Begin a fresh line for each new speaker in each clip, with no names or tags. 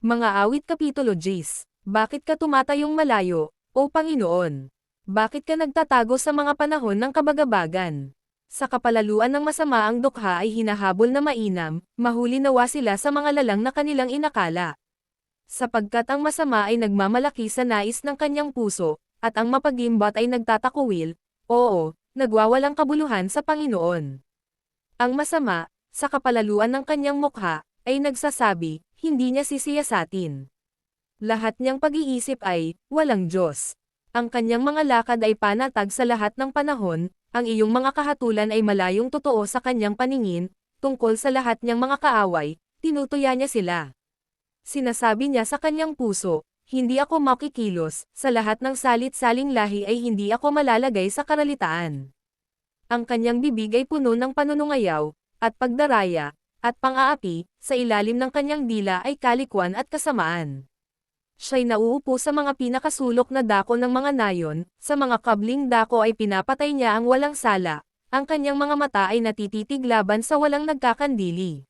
Mga awit Kapitulo 10. Bakit ka tumatayong malayo, O Panginoon? Bakit ka nagtatago sa mga panahon ng kabagabagan? Sa kapalaluan ng masama ang dukha ay hinahabol na mainam, mahuli nawa sila sa mga lalang na kanilang inakala. Sapagkat ang masama ay nagmamalaki sa nais ng kanyang puso, at ang mapag-imbat ay nagtatakuwil, oo, nagwawalang kabuluhan sa Panginoon. Ang masama, sa kapalaluan ng kanyang mukha, ay nagsasabi, hindi niya sisiyasatin. Lahat niyang pag-iisip ay, walang Diyos. Ang kanyang mga lakad ay panatag sa lahat ng panahon, ang iyong mga kahatulan ay malayong totoo sa kanyang paningin, tungkol sa lahat niyang mga kaaway, tinutuya niya sila. Sinasabi niya sa kanyang puso, hindi ako makikilos, sa lahat ng salit-saling lahi ay hindi ako malalagay sa karalitaan. Ang kanyang bibig ay puno ng panunungayaw, at pagdaraya, at pang-aapi, sa ilalim ng kanyang dila ay kalikwan at kasamaan. Siya'y nauupo sa mga pinakasulok na dako ng mga nayon, sa mga kabling dako ay pinapatay niya ang walang sala, ang kanyang mga mata ay natititig laban sa walang nagkakandili.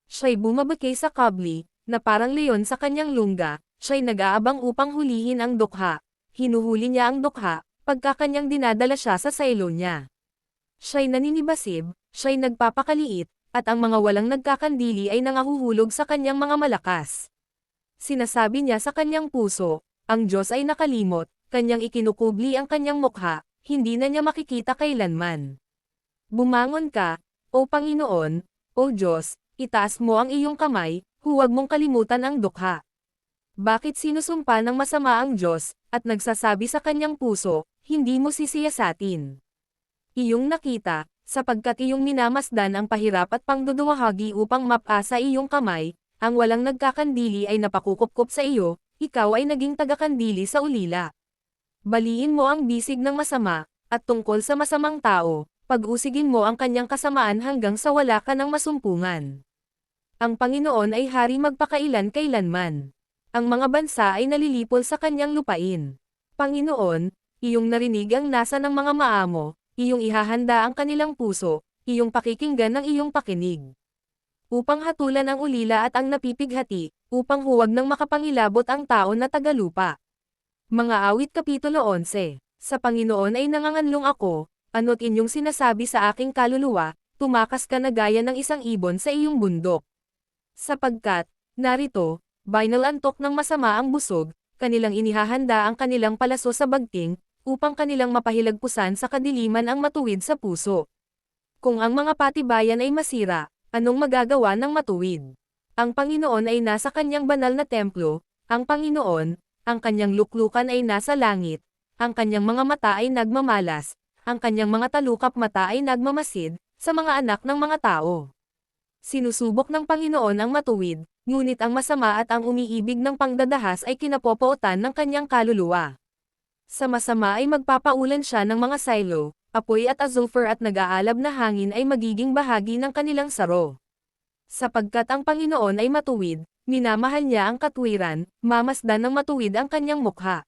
Siya'y bumabakay sa kabli, na parang leon sa kanyang lungga, siya'y nag-aabang upang hulihin ang dukha, hinuhuli niya ang dukha, pagka kanyang dinadala siya sa sailo niya. Siya'y naninibasib, siya'y nagpapakaliit, at ang mga walang nagkakandili ay nangahuhulog sa kanyang mga malakas. Sinasabi niya sa kanyang puso, ang Diyos ay nakalimot, kanyang ikinukubli ang kanyang mukha, hindi na niya makikita kailanman. Bumangon ka, O Panginoon, O Diyos, itaas mo ang iyong kamay, huwag mong kalimutan ang dukha. Bakit sinusumpa ng masama ang Diyos, at nagsasabi sa kanyang puso, hindi mo sisiyasatin? Iyong nakita, sapagkat iyong minamasdan ang pahirap at pangduduwahagi upang mapasa iyong kamay, ang walang nagkakandili ay napakukupkop sa iyo, ikaw ay naging tagakandili sa ulila. Baliin mo ang bisig ng masama, at tungkol sa masamang tao, pag-usigin mo ang kanyang kasamaan hanggang sa wala ka ng masumpungan. Ang Panginoon ay hari magpakailan-kailanman. Ang mga bansa ay nalilipol sa kanyang lupain. Panginoon, iyong narinig ang nasa ng mga maamo, iyong ihahanda ang kanilang puso, iyong pakikinggan ang iyong pakinig. Upang hatulan ang ulila at ang napipighati, upang huwag nang makapangilabot ang tao na tagalupa. Mga awit Kapitulo 11. Sa Panginoon ay nanganganlong ako, ano't inyong sinasabi sa aking kaluluwa, tumakas ka na gaya ng isang ibon sa iyong bundok. Sapagkat, narito, binal antok ng masama ang busog, kanilang inihahanda ang kanilang palaso sa bagting, upang kanilang mapahilagpusan sa kadiliman ang matuwid sa puso. Kung ang mga patibayan ay masira, anong magagawa ng matuwid? Ang Panginoon ay nasa kanyang banal na templo, ang Panginoon, ang kanyang luklukan ay nasa langit, ang kanyang mga mata ay nagmamalas, ang kanyang mga talukap mata ay nagmamasid, sa mga anak ng mga tao. Sinusubok ng Panginoon ang matuwid, ngunit ang masama at ang umiibig ng pangdadahas ay kinapopootan ng kanyang kaluluwa. Sa masama ay magpapaulan siya ng mga silo, apoy at azufre at nag-aalab na hangin ay magiging bahagi ng kanilang saro. Sapagkat ang Panginoon ay matuwid, minamahal niya ang katwiran, mamasdan ng matuwid ang kanyang mukha.